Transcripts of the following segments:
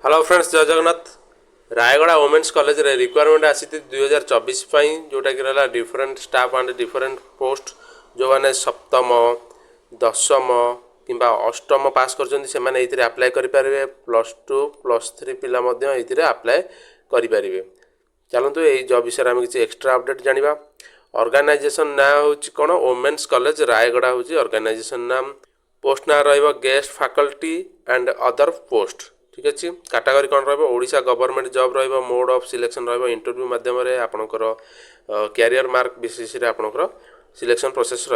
Hello friends, जय Jagannath. Rayagada women's college रे requirement आसी 2024 जोटा कि रहा different staff and different post जो मैंने सप्तम दशम कि अष्टम पास कर आप्लाय करेंगे। +2 +3 पिला आप्लाय करेंगे। चलतु यही जॉब विषय आम किसी एक्सट्रा अपडेट जाना। ऑर्गेनाइजेशन ना हूँ कौन वोमेन्स कॉलेज रायगड़ा हूँ ऑर्गेनाइजेशन नाम। पोस्ट ना guest faculty and other post. ठीक अच्छे। कैटेगरी कौन रोशा government job mode of selection interview मध्यम आपणकर कैरियर मार्क बेसिस आपणकर selection process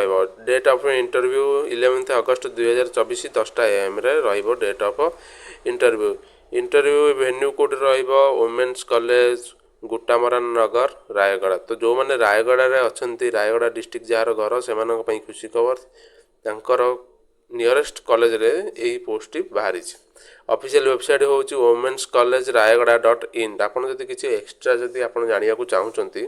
date of interview 11 अगस्त 2024 10टा AM date of interview. Interview venue कौट वोमेन्स कॉलेज गुटामरान नगर रायगड़ा। तो जो मैंने रायगड़ा अच्छा रायगड़ा डिस्ट्रिक्ट जार घर से खुशी खबर नियरेस्ट कॉलेज रे यही पोस्ट बाहरी। ऑफिशियल वेबसाइट हूँ वोमेन्स कॉलेज रायगड़ा.in। आपड़ जब किसी एक्सट्रा जदि आप जानवा चाहते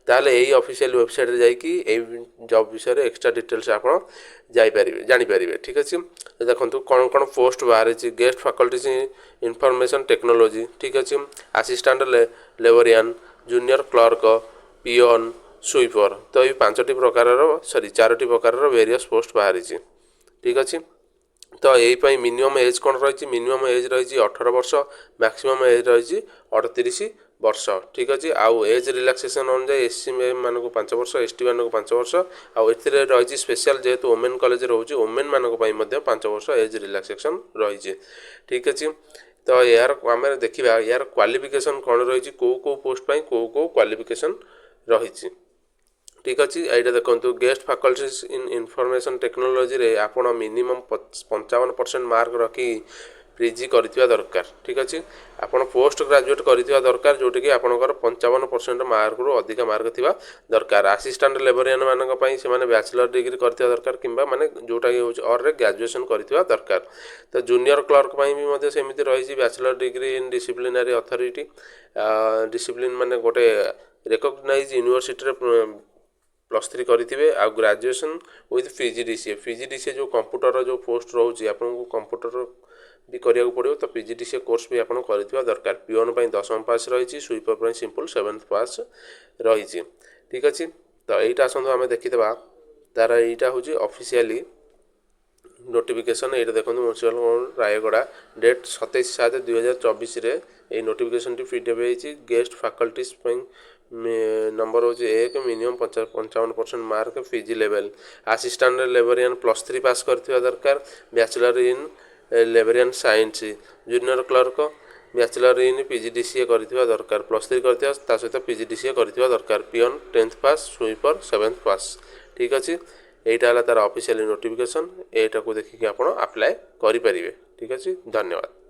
ताले यही ऑफिशियल वेबसाइट जाकि जॉब विषय एक्सट्रा डिटेल्स आप जानीपर। ठीक अच्छे। देखो कौन कौन पोस्ट बाहरी। Guest faculty information technology. ठीक अच्छे। Assistant librarian junior clerk peon sweeper. तो ये 5टी प्रकार 4टी प्रकार वेरियस पोस्ट बाहरी। ठीक अच्छे। तो यही मिनिमम एज कौन रही। मिनिमम एज रही 18 वर्ष मैक्सिमम एज रही 38 वर्ष। ठीक अच्छे। आउ एज रिलैक्सेशन अनुसार SC मान 5 वर्ष ST मान 5 वर्ष आउ रही स्पेशल जेहेतु वोमेन कॉलेज रोचे वोमेन मान 5 वर्ष एज रिलैक्सेशन रही। ठीक अच्छे। तो यार आम देखा यार क्वालिफिकेशन कौन रही कौ पोस्ट कौ क्वालिफिकेशन रही। ठीक अच्छे। यहाँ देखो गेस्ट फैकल्टीज इन इनफॉरमेशन टेक्नोलॉजी रे आपण मिनिमम 55% मार्क रखी PG करथिबा दरकार। ठीक अच्छे। आपण पोस्ट ग्रेजुएट करथिबा दरकार जोटि कि आपणकर 55% मार्क रु अधिक मार्क थिबा दरकार। असिस्टेंट लेबोरियन मानक पई से माने बैचलर डिग्री करथिबा दरकार किंबा माने जोटा कि होछ और रे ग्रेजुएशन करथिबा दरकार। तो जूनियर क्लर्क पई भी मध्य सेमिति रही bachelor degree in disciplinary authority. Discipline माने गोटे रिकॉग्नाइज्ड यूनिवर्सिटी रे +3 करेंगे। आ ग्रेजुएशन विथ PGDCA जो कंप्यूटर जो पोस्ट रोचे आपको कंप्यूटर भी करा पड़ो। तो PGDCA कोर्स भी आप दरकार। पियोन 10th पास रही स्वीपर सिंपल 7th पास रही। ठीक अच्छे। तो यहीटा आसतु आम देखीदा तार यहीटा हूँ ऑफिशियली नोटिफिकेशन। ये देखो म्यूनिसिपल रायगड़ा डेट 27/7/2024 ये notification PDF guest faculties number हूँ 1 minimum 55% mark PG level. Assistant librarian +3 pass करथिबा दरकार। Bachelor in librarian science. Junior clerk bachelor in PGDCA करथिबा दरकार। +3 करथिबा ता सहित PGDCA करथिबा दरकार। Peon 10th pass sweeper 7th pass. ठीक अच्छे। यहाँ है तार ऑफिशियल नोटिफिकेशन। यहाँ को देखिए आप अप्लाई करेंगे। ठीक अच्छे। धन्यवाद।